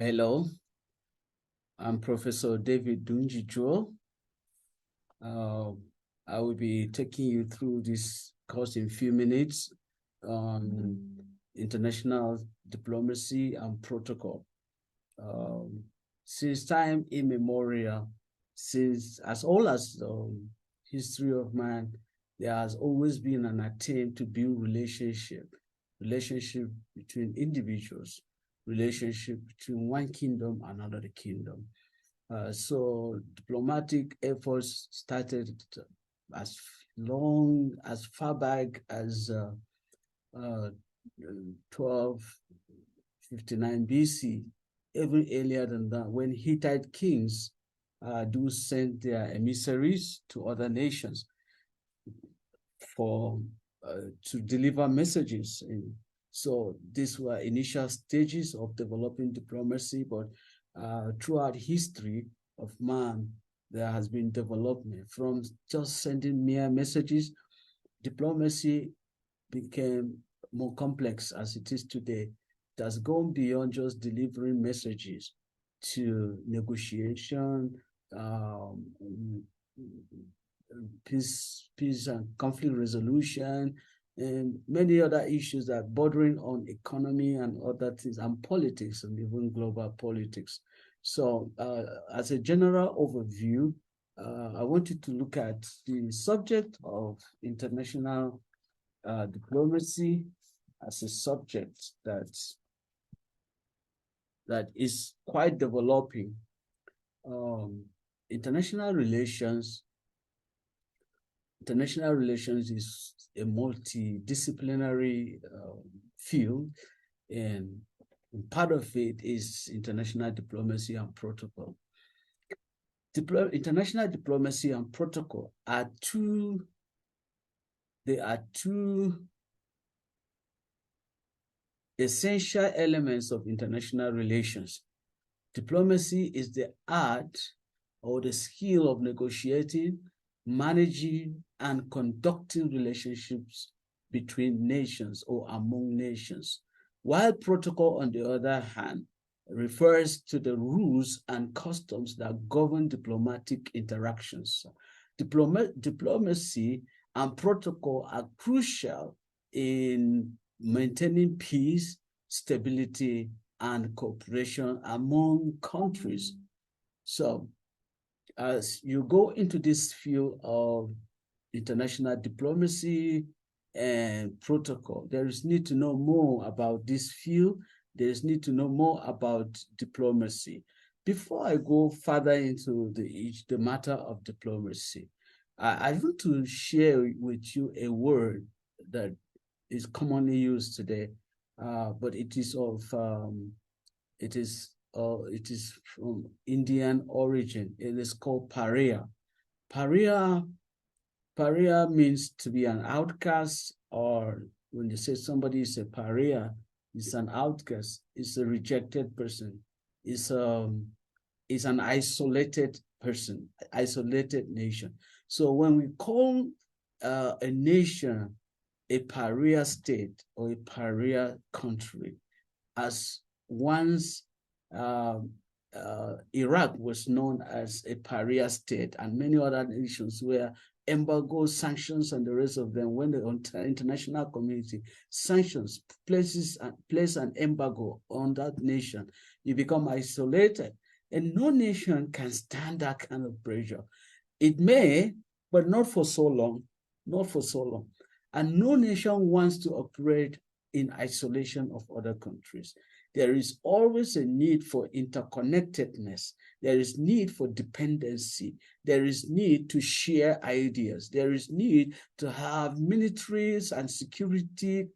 Hello, I'm Professor David Dunji. Uh, I will be taking you through this course in a few minutes on international diplomacy and protocol. Um, since time immemorial, since as old as the history of man, there has always been an attempt to build relationship between individuals, relationship between one kingdom and another kingdom. So diplomatic efforts started as as far back as 1259 BC, even earlier than that, when Hittite kings do send their emissaries to other nations for to deliver messages. So these were initial stages of developing diplomacy, but throughout history of man, there has been development from just sending mere messages. Diplomacy became more complex as it is today. It has gone beyond just delivering messages to negotiation, um, peace and conflict resolution, and many other issues that bordering on economy and other things, and politics, and even global politics. So as a general overview, I want you to look at the subject of international diplomacy as a subject that is quite developing. Um, international relations International relations is a multidisciplinary field, and part of it is international diplomacy and protocol. International diplomacy and protocol are two essential elements of international relations. Diplomacy is the art or the skill of negotiating, managing, and conducting relationships between nations or among nations, while protocol, on the other hand, refers to the rules and customs that govern diplomatic interactions. Diplomacy and protocol are crucial in maintaining peace, stability, and cooperation among countries. So as you go into this field of international diplomacy and protocol, there is need to know more about this field. There is need to know more about diplomacy. Before I go further into the matter of diplomacy, I want to share with you a word that is commonly used today, but it is it is from Indian origin. It is called pariah. Pariah, pariah means to be an outcast, or when you say somebody is a pariah, is an outcast, is a rejected person, is an isolated person, isolated nation. So when we call a nation a pariah state or a pariah country, as once Iraq was known as a pariah state, and many other nations where embargo, sanctions, and the rest of them, when the international community sanctions place an embargo on that nation, you become isolated. And no nation can stand that kind of pressure. It may, but not for so long, not for so long. And no nation wants to operate in isolation of other countries. There is always a need for interconnectedness. There is need for dependency. There is need to share ideas. There is need to have militaries and security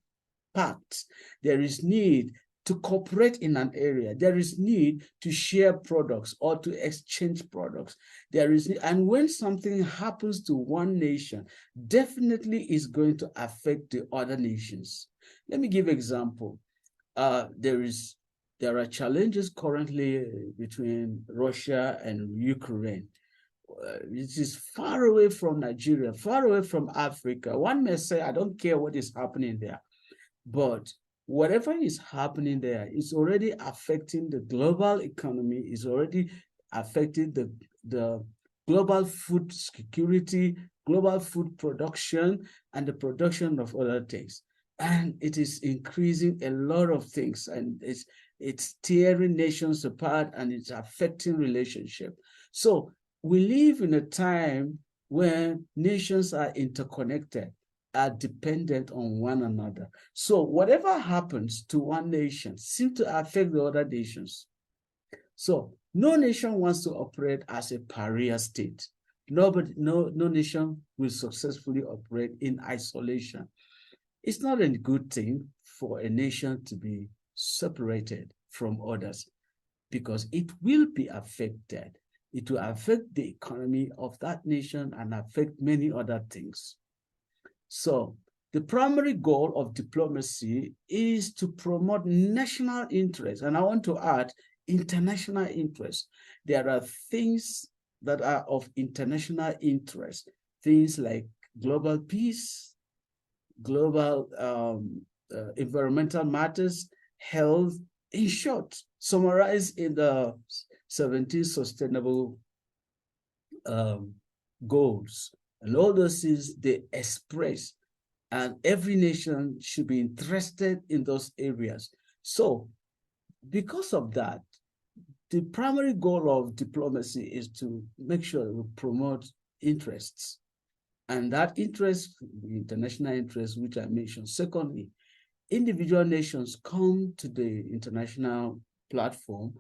pacts. There is need to cooperate in an area. There is need to share products or to exchange products. And when something happens to one nation, definitely is going to affect the other nations. Let me give an example. There are challenges currently between Russia and Ukraine. It is far away from Nigeria, far away from Africa. One may say, I don't care what is happening there. But whatever is happening there is already affecting the global economy, is already affecting the global food security, global food production, and the production of other things. And it is increasing a lot of things, and it's tearing nations apart, and it's affecting relationship. So we live in a time where nations are interconnected, are dependent on one another. So whatever happens to one nation seems to affect the other nations. So no nation wants to operate as a pariah state. No nation will successfully operate in isolation. It's not a good thing for a nation to be separated from others, because it will be affected. It will affect the economy of that nation and affect many other things. So the primary goal of diplomacy is to promote national interest. And I want to add international interest. There are things that are of international interest, things like global peace, global environmental matters, health, in short, summarized in the 17 sustainable goals. And all those things they express, and every nation should be interested in those areas. So because of that, the primary goal of diplomacy is to make sure we promote interests. And that interest, the international interest, which I mentioned. Secondly, individual nations come to the international platform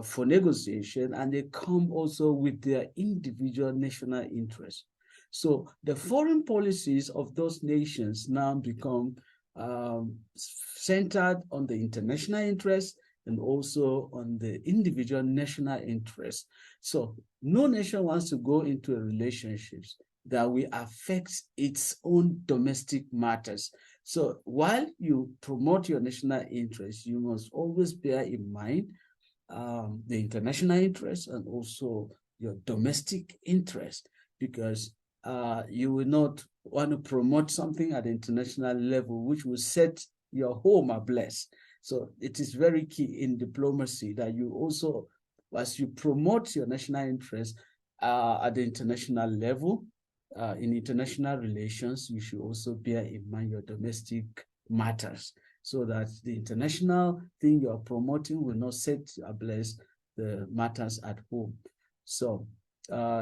for negotiation, and they come also with their individual national interests. So the foreign policies of those nations now become centered on the international interest and also on the individual national interest. So no nation wants to go into a relationship that will affect its own domestic matters. So while you promote your national interest, you must always bear in mind the international interest and also your domestic interest, because you will not want to promote something at the international level which will set your home ablaze. So it is very key in diplomacy that you also, as you promote your national interest at the international level, in international relations, you should also bear in mind your domestic matters, so that the international thing you're promoting will not set ablaze the matters at home. So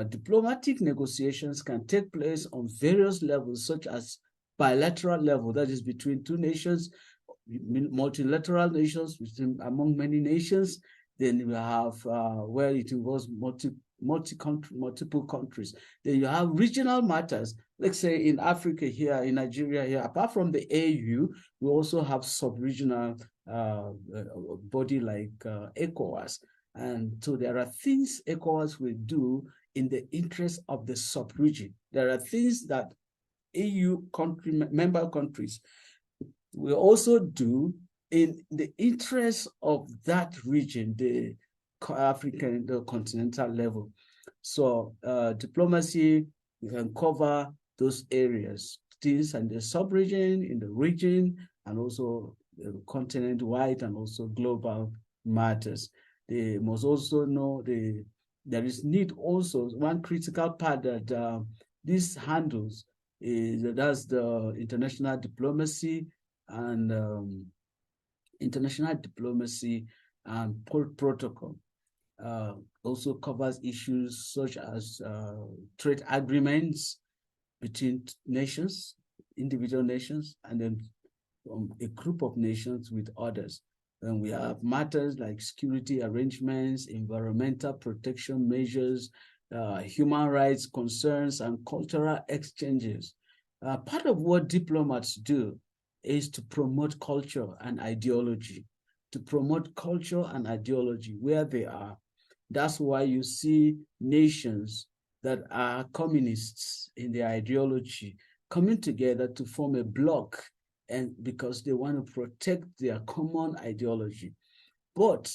diplomatic negotiations can take place on various levels, such as bilateral level, that is between two nations, multilateral nations, between among many nations. Then you have where it involves multiple countries. Then you have regional matters. Let's say in Africa here, in Nigeria here, apart from the AU, we also have sub-regional body like ECOWAS. And so there are things ECOWAS will do in the interest of the sub-region. There are things that EU member countries will also do in the interest of that region, the African, the continental level. So diplomacy can cover those areas, things and the sub-region, in the region, and also continent-wide, and also global matters. They must also know there is need also, one critical part that this handles is that's the international diplomacy and international diplomacy and protocol. Also covers issues such as trade agreements between nations, individual nations, and then a group of nations with others. And we have matters like security arrangements, environmental protection measures, human rights concerns, and cultural exchanges. Part of what diplomats do is to promote culture and ideology, where they are. That's why you see nations that are communists in their ideology coming together to form a bloc, and because they want to protect their common ideology. But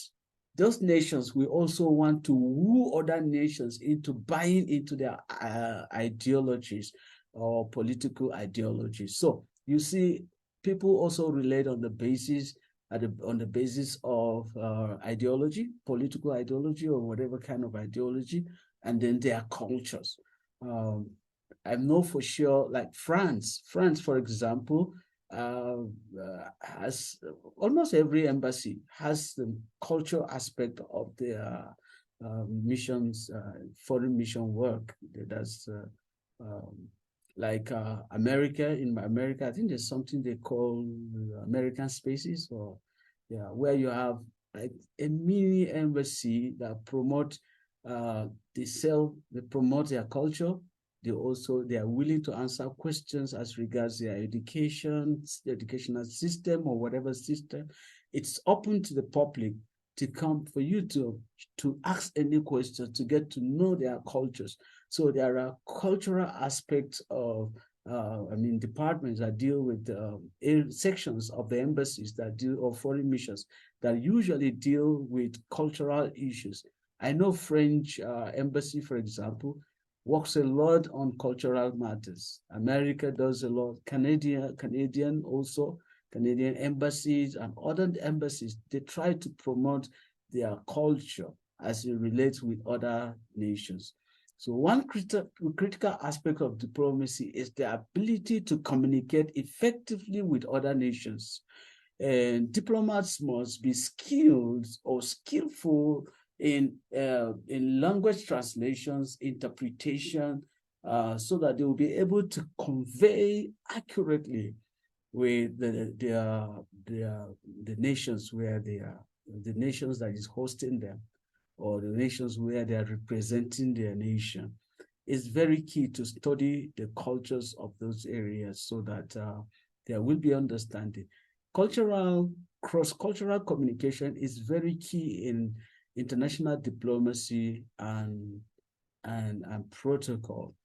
those nations will also want to woo other nations into buying into their ideologies or political ideologies. So you see people also relate on the basis of ideology, political ideology, or whatever kind of ideology, and then their cultures. I know for sure, like France, for example, has almost every embassy has the cultural aspect of their missions, foreign mission work. That's like America. In America, I think there's something they call American Spaces, or yeah, where you have like a mini embassy that promote they promote their culture. They are willing to answer questions as regards their education, the educational system, or whatever system. It's open to the public to come for you to ask any questions, to get to know their cultures. So there are cultural aspects of departments that deal with sections of the embassies that deal, or foreign missions that usually deal with cultural issues. I know French embassy, for example, works a lot on cultural matters. America does a lot. Canadian also, Canadian embassies and other embassies, they try to promote their culture as it relates with other nations. So one critical aspect of diplomacy is the ability to communicate effectively with other nations. And diplomats must be skilled or skillful in language translations, interpretation, so that they will be able to convey accurately with the nations where they are, the nations that is hosting them, or the nations where they are representing their nation. It's very key to study the cultures of those areas so that there will be understanding. Cross-cultural communication is very key in international diplomacy and protocol,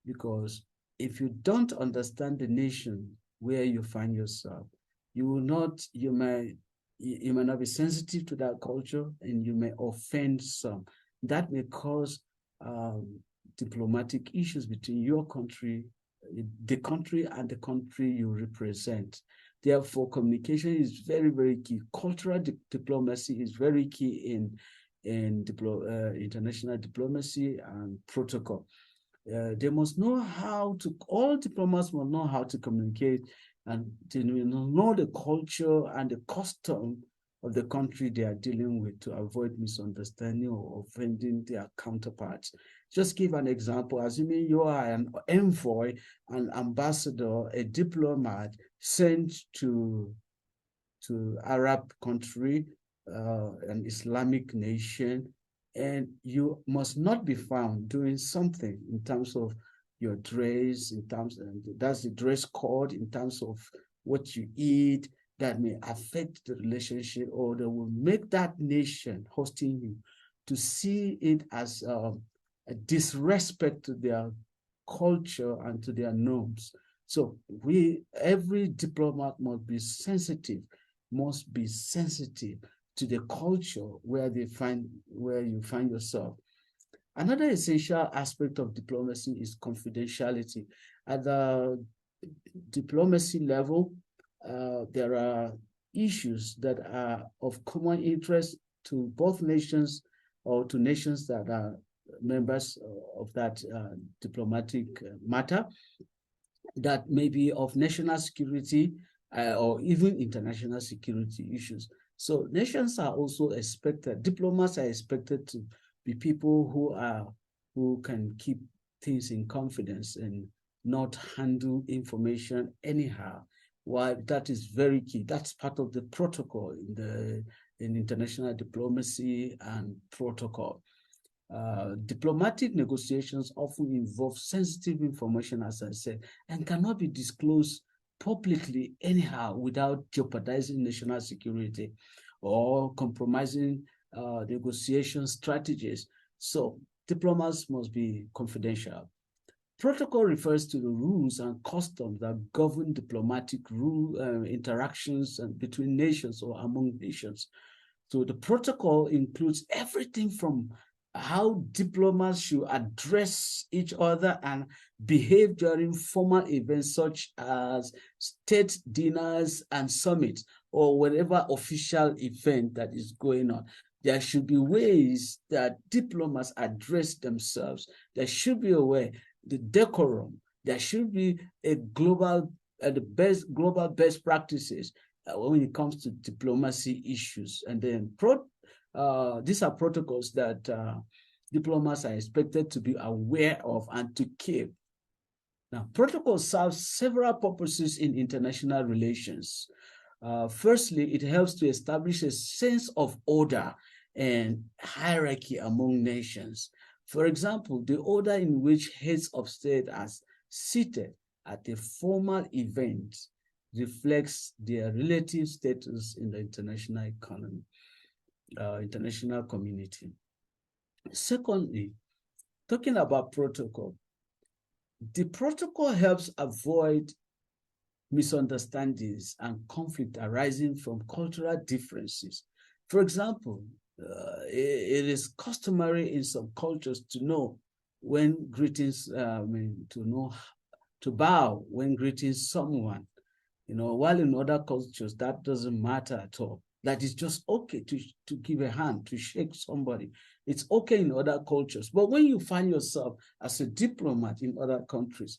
because if you don't understand the nation where you find yourself, you may not be sensitive to that culture, and you may offend some. That may cause diplomatic issues between your country, the country, and the country you represent. Therefore, communication is very, very key. Cultural diplomacy is very key in international diplomacy and protocol. They must know all diplomats must know how to communicate, and to know the culture and the custom of the country they are dealing with, to avoid misunderstanding or offending their counterparts. Just give an example. Assuming you are an envoy, an ambassador, a diplomat sent to Arab country, an Islamic nation, and you must not be found doing something in terms of your dress, that's the dress code, in terms of what you eat, that may affect the relationship, or that will make that nation hosting you to see it as a disrespect to their culture and to their norms. So every diplomat must be sensitive to the culture where you find yourself. Another essential aspect of diplomacy is confidentiality. At the diplomacy level, there are issues that are of common interest to both nations, or to nations that are members of that diplomatic matter, that may be of national security or even international security issues. So nations are also expected, diplomats are expected to be people who can keep things in confidence and not handle information anyhow. Why? That is very key. That's part of the protocol in international diplomacy and protocol. Diplomatic negotiations often involve sensitive information, as I said, and cannot be disclosed publicly anyhow without jeopardizing national security or compromising negotiation strategies. So diplomats must be confidential. Protocol refers to the rules and customs that govern diplomatic interactions between nations or among nations. So the protocol includes everything from how diplomats should address each other and behave during formal events such as state dinners and summits or whatever official event that is going on. There should be ways that diplomats address themselves. There should be a way, the decorum. There should be a global, the best global best practices when it comes to diplomacy issues. And then these are protocols that diplomats are expected to be aware of and to keep. Now, protocols serve several purposes in international relations. Firstly, it helps to establish a sense of order and hierarchy among nations. For example, the order in which heads of state are seated at a formal event reflects their relative status in the international economy, international community. Secondly, talking about protocol, the protocol helps avoid misunderstandings and conflict arising from cultural differences. For example, it is customary in some cultures to know when greetings, to bow when greeting someone, while in other cultures that doesn't matter at all. That is just okay to give a hand, to shake somebody. It's okay in other cultures. But when you find yourself as a diplomat in other countries,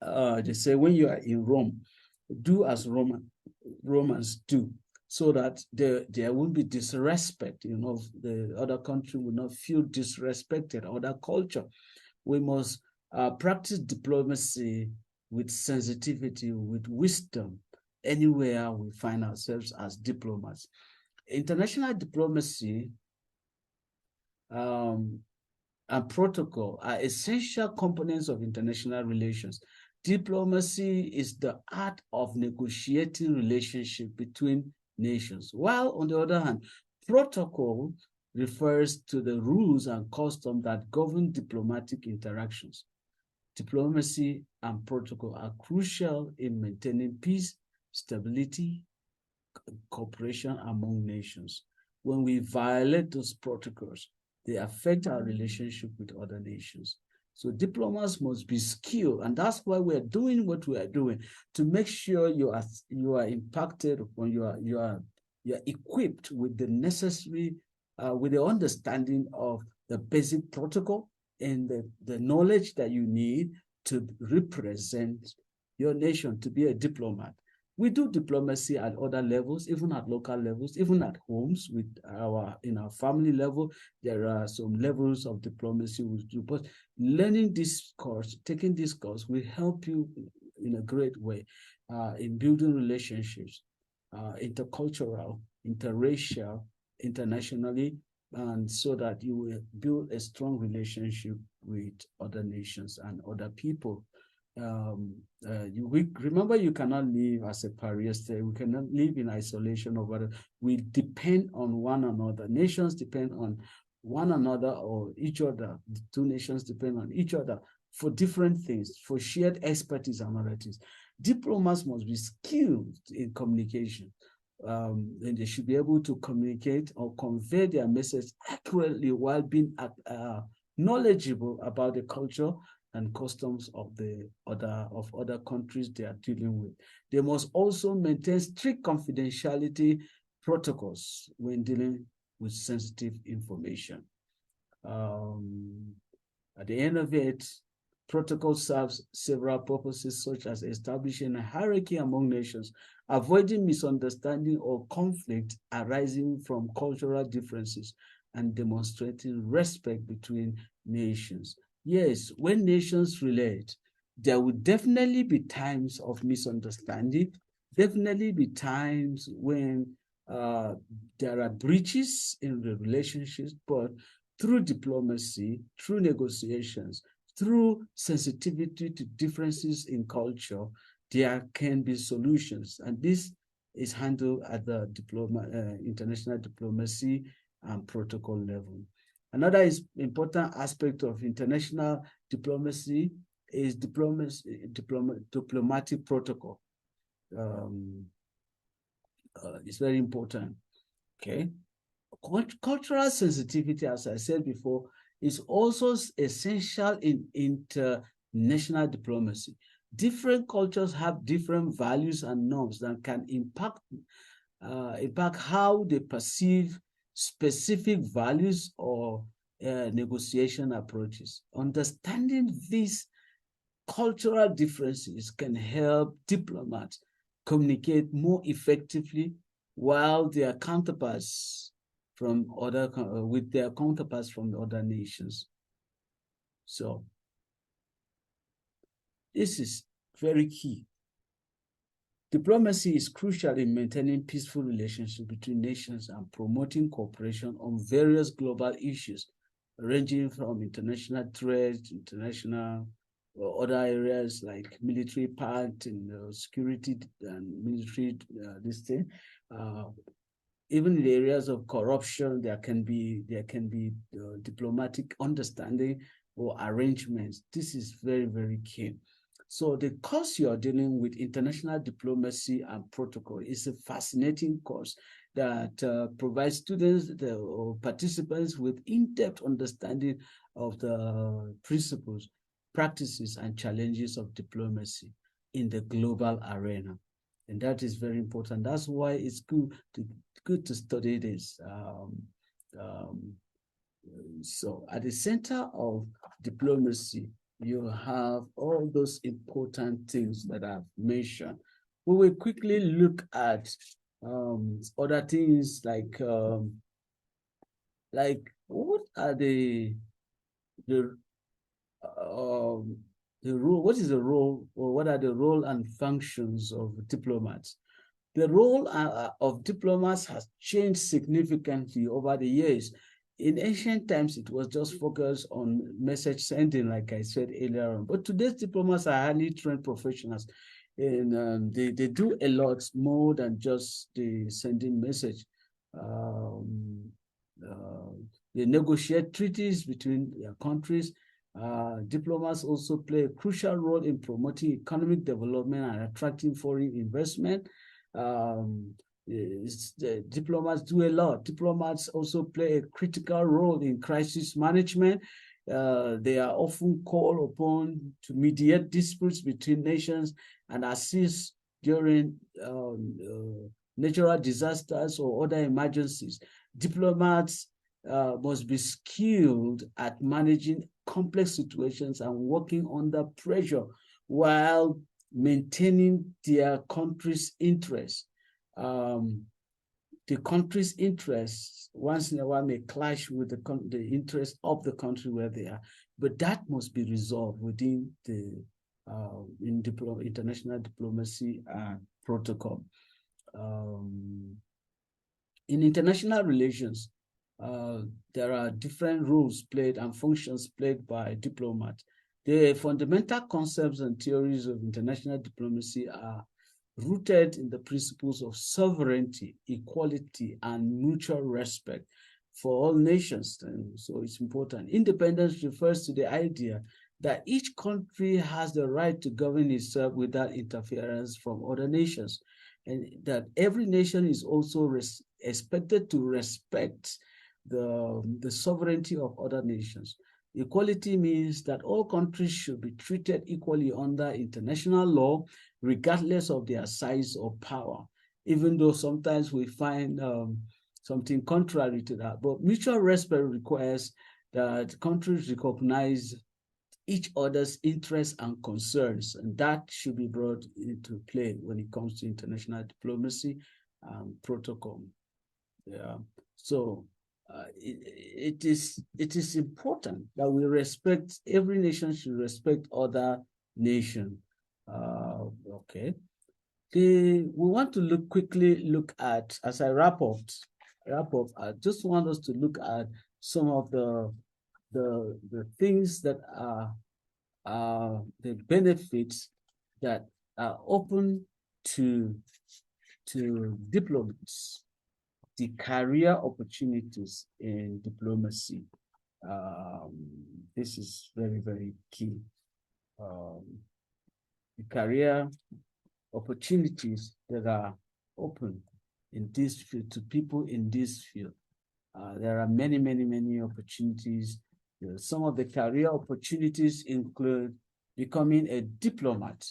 they say when you are in Rome, do as Romans do, so that there won't be disrespect. The other country will not feel disrespected, other culture. We must practice diplomacy with sensitivity, with wisdom, anywhere we find ourselves as diplomats. International diplomacy and protocol are essential components of international relations. Diplomacy is the art of negotiating relationship between nations, while on the other hand, protocol refers to the rules and customs that govern diplomatic interactions. Diplomacy and protocol are crucial in maintaining peace, stability, cooperation among nations. When we violate those protocols, they affect our relationship with other nations. So diplomats must be skilled, and that's why we're doing what we are doing, to make sure you are impacted upon, you are equipped with the necessary, with the understanding of the basic protocol and the knowledge that you need to represent your nation, to be a diplomat. We do diplomacy at other levels, even at local levels, even at homes in our family level. There are some levels of diplomacy we do, but learning this course, taking this course will help you in a great way in building relationships, intercultural, interracial, internationally, and so that you will build a strong relationship with other nations and other people. Remember, you cannot live as a pariah state. We cannot live in isolation of other. We depend on one another. Nations depend on one another or each other. The two nations depend on each other for different things, for shared expertise and other things. Diplomats must be skilled in communication. And they should be able to communicate or convey their message accurately while being knowledgeable about the culture and customs of other countries they are dealing with. They must also maintain strict confidentiality protocols when dealing with sensitive information. At the end of it, protocol serves several purposes, such as establishing a hierarchy among nations, avoiding misunderstanding or conflict arising from cultural differences, and demonstrating respect between nations. Yes, when nations relate, there will definitely be times of misunderstanding, definitely be times when there are breaches in the relationships, but through diplomacy, through negotiations, through sensitivity to differences in culture, there can be solutions. And this is handled at the international diplomacy and protocol level. Another important aspect of international diplomacy is diplomatic protocol. It's very important. Okay. Cultural sensitivity, as I said before, is also essential in international diplomacy. Different cultures have different values and norms that can impact how they perceive specific values or negotiation approaches. Understanding these cultural differences can help diplomats communicate more effectively while their counterparts from other with their counterparts from other nations. So this is very key. Diplomacy is crucial in maintaining peaceful relationships between nations and promoting cooperation on various global issues, ranging from international trade, international or other areas like military part and security and military this thing. Even in the areas of corruption, there can be diplomatic understanding or arrangements. This is very, very key. So the course you're dealing with, international diplomacy and protocol, is a fascinating course that provides students or participants with in-depth understanding of the principles, practices, and challenges of diplomacy in the global arena. And that is very important. That's why it's good to study this. So at the center of diplomacy, you have all those important things that I've mentioned. We will quickly look at other things like what are the role? What is the role, or what are the role and functions of diplomats? The role of diplomats has changed significantly over the years. In ancient times, it was just focused on message sending, like I said earlier on. But today's diplomats are highly trained professionals, and they do a lot more than just the sending message. They negotiate treaties between countries. Diplomats also play a crucial role in promoting economic development and attracting foreign investment. Diplomats do a lot. Diplomats also play a critical role in crisis management. They are often called upon to mediate disputes between nations and assist during natural disasters or other emergencies. Diplomats must be skilled at managing complex situations and working under pressure while maintaining their country's interests. The country's interests once in a while may clash with the interests of the country where they are, but that must be resolved within the international diplomacy and protocol. In international relations, there are different roles played and functions played by diplomats. The fundamental concepts and theories of international diplomacy are rooted in the principles of sovereignty, equality, and mutual respect for all nations. And so it's important. Independence refers to the idea that each country has the right to govern itself without interference from other nations, and that every nation is also expected to respect the sovereignty of other nations. Equality means that all countries should be treated equally under international law, regardless of their size or power, even though sometimes we find something contrary to that. But mutual respect requires that countries recognize each other's interests and concerns, and that should be brought into play when it comes to international diplomacy and protocol. Yeah. So it is important that we respect, every nation should respect other nation. Okay. We want to quickly look at, as I wrap up, I just want us to look at some of the things that are the benefits that are open to diplomats, the career opportunities in diplomacy. This is very, very key. The career opportunities that are open in this field to people in this field. There are many, many, many opportunities. Some of the career opportunities include becoming a diplomat.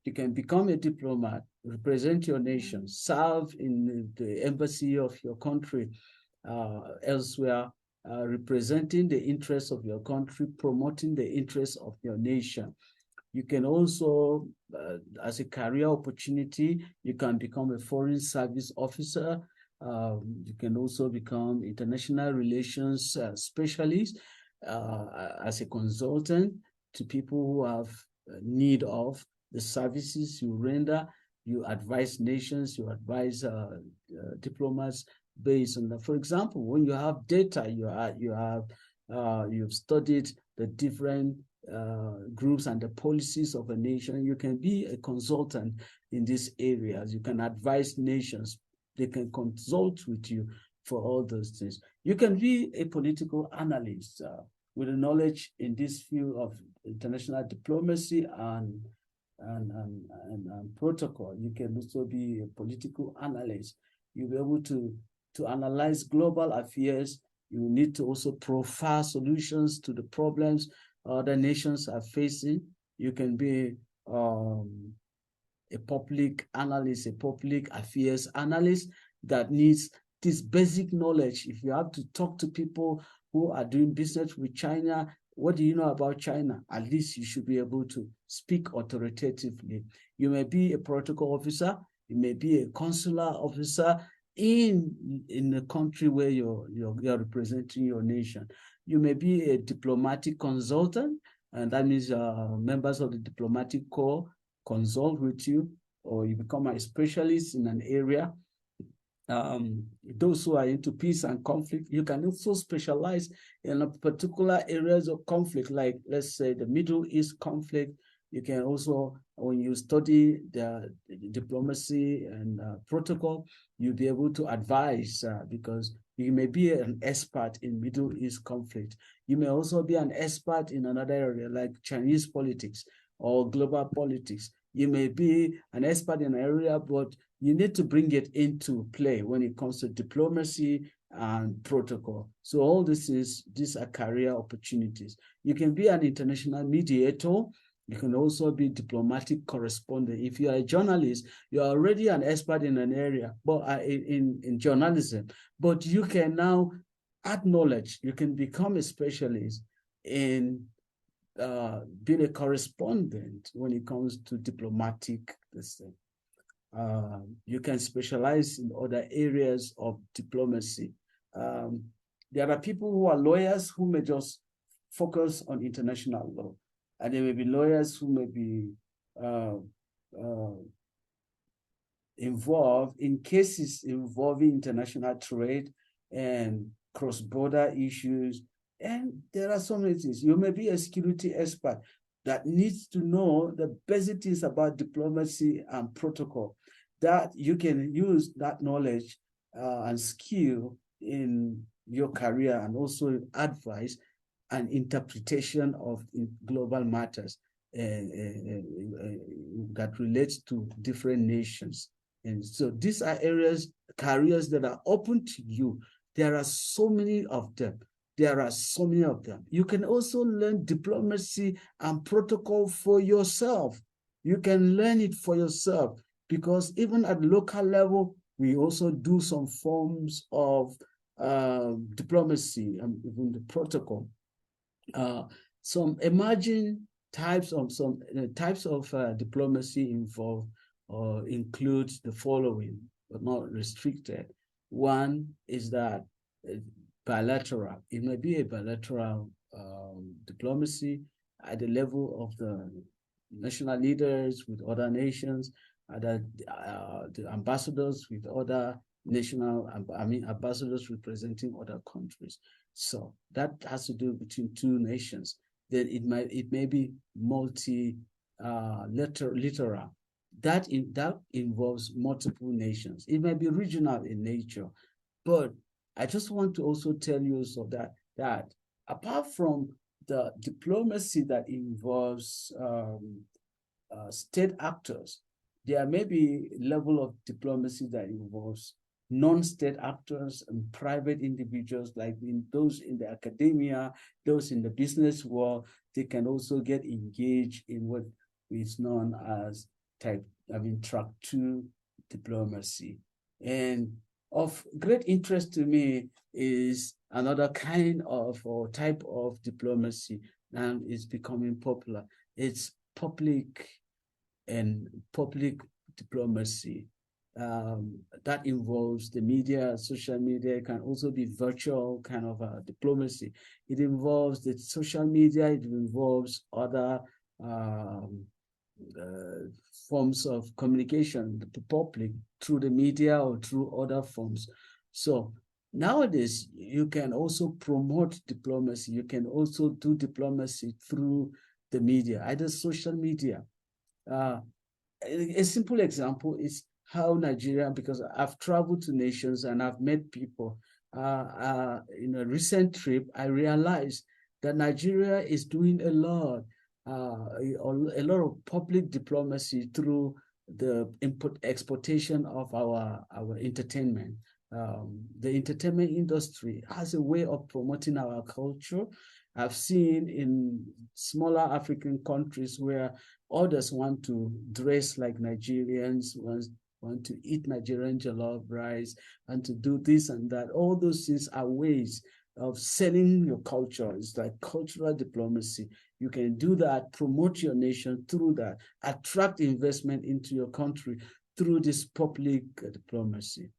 You can become a diplomat, represent your nation, serve in the embassy of your country elsewhere, representing the interests of your country, promoting the interests of your nation. You can also, as a career opportunity, you can become a foreign service officer. You can also become international relations specialist as a consultant to people who have need of the services you render. You advise nations, you advise diplomats based on that. For example, when you have data, you've studied the different groups and the policies of a nation. You can be a consultant in these areas. You can advise nations. They can consult with you for all those things. You can be a political analyst with a knowledge in this field of international diplomacy and protocol. You can also be a political analyst. You'll be able to analyze global affairs. You need to also profile solutions to the problems other nations are facing. You can be a public analyst, a public affairs analyst that needs this basic knowledge. If you have to talk to people who are doing business with China, what do you know about China? At least you should be able to speak authoritatively. You may be a protocol officer, you may be a consular officer in the country where you're representing your nation. You may be a diplomatic consultant, and that means members of the diplomatic corps consult with you, or you become a specialist in an area. Those who are into peace and conflict, you can also specialize in a particular areas of conflict, like let's say the Middle East conflict. You can also, when you study the diplomacy and protocol, you'll be able to advise because you may be an expert in Middle East conflict. You may also be an expert in another area like Chinese politics or global politics. You may be an expert in an area, but you need to bring it into play when it comes to diplomacy and protocol. So all these are career opportunities. You can be an international mediator. You can also be diplomatic correspondent. If you are a journalist, you are already an expert in an area, but in journalism, but you can now add knowledge. You can become a specialist in being a correspondent when it comes to diplomatic this thing. You can specialize in other areas of diplomacy. There are people who are lawyers who may just focus on international law. And there may be lawyers who may be involved in cases involving international trade and cross-border issues. And there are so many things. You may be a security expert that needs to know the basic things about diplomacy and protocol, that you can use that knowledge and skill in your career and also advice and interpretation of global matters that relates to different nations. And so these are careers that are open to you. There are so many of them. You can also learn diplomacy and protocol for yourself. You can learn it for yourself because even at local level, we also do some forms of diplomacy and even the protocol. Some emerging types of diplomacy involve or includes the following, but not restricted. One is that bilateral. It may be a bilateral diplomacy at the level of the national leaders with other nations, the ambassadors with other ambassadors representing other countries. So that has to do between two nations. Then it may be multilateral. That involves multiple nations. It may be regional in nature, but I just want to also tell you so that apart from the diplomacy that involves state actors, there may be a level of diplomacy that involves non-state actors and private individuals, like those in the academia, those in the business world, they can also get engaged in what is known as track 2 diplomacy. And of great interest to me is another kind of or type of diplomacy, and it's becoming popular. It's public diplomacy. That involves the media, social media. It can also be virtual kind of diplomacy. It involves the social media. It involves other forms of communication to the public through the media or through other forms. So nowadays, you can also promote diplomacy. You can also do diplomacy through the media, either social media. A simple example is how Nigeria, because I've traveled to nations and I've met people. In a recent trip, I realized that Nigeria is doing a lot of public diplomacy through the exportation of our entertainment. The entertainment industry has a way of promoting our culture. I've seen in smaller African countries where others want to dress like Nigerians, want to eat Nigerian jollof rice, and to do this and that. All those things are ways of selling your culture. It's like cultural diplomacy. You can do that, promote your nation through that, attract investment into your country through this public diplomacy.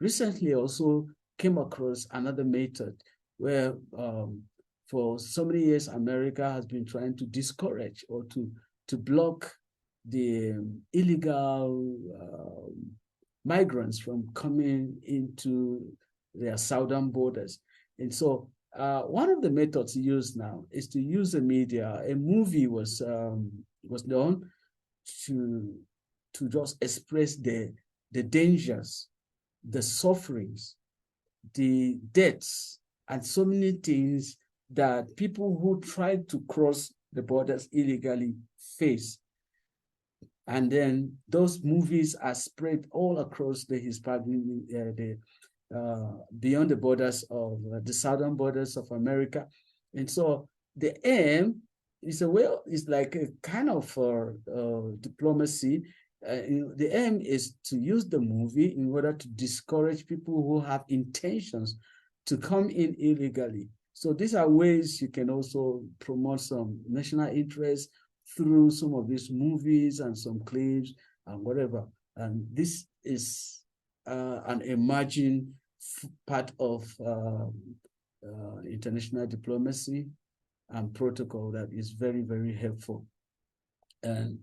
Recently, I also came across another method where for so many years, America has been trying to discourage or to block the illegal migrants from coming into their southern borders. And so one of the methods used now is to use the media. A movie was done to just express the dangers, the sufferings, the deaths, and so many things that people who try to cross the borders illegally face. And then those movies are spread all across the Hispanic, beyond the borders of the southern borders of America. And so the aim is it's like a kind of diplomacy. The aim is to use the movie in order to discourage people who have intentions to come in illegally. So these are ways you can also promote some national interest through some of these movies and some clips and whatever. And this is an emerging part of international diplomacy and protocol that is very, very helpful. And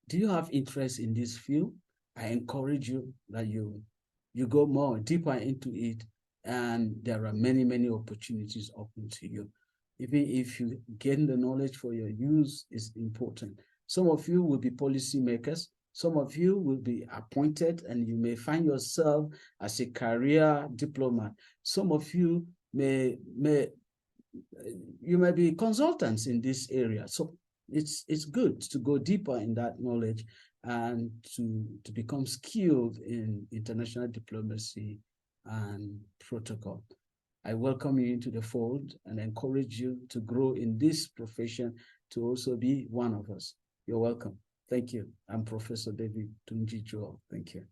do you have interest in this field? I encourage you that you go more deeper into it, and there are many, many opportunities open to you. Even if you gain the knowledge for your use is important. Some of you will be policymakers. Some of you will be appointed, and you may find yourself as a career diplomat. Some of you may be consultants in this area. So it's good to go deeper in that knowledge and to become skilled in international diplomacy and protocol. I welcome you into the fold and encourage you to grow in this profession to also be one of us. You're welcome. Thank you. I'm Professor David Dunji. Thank you.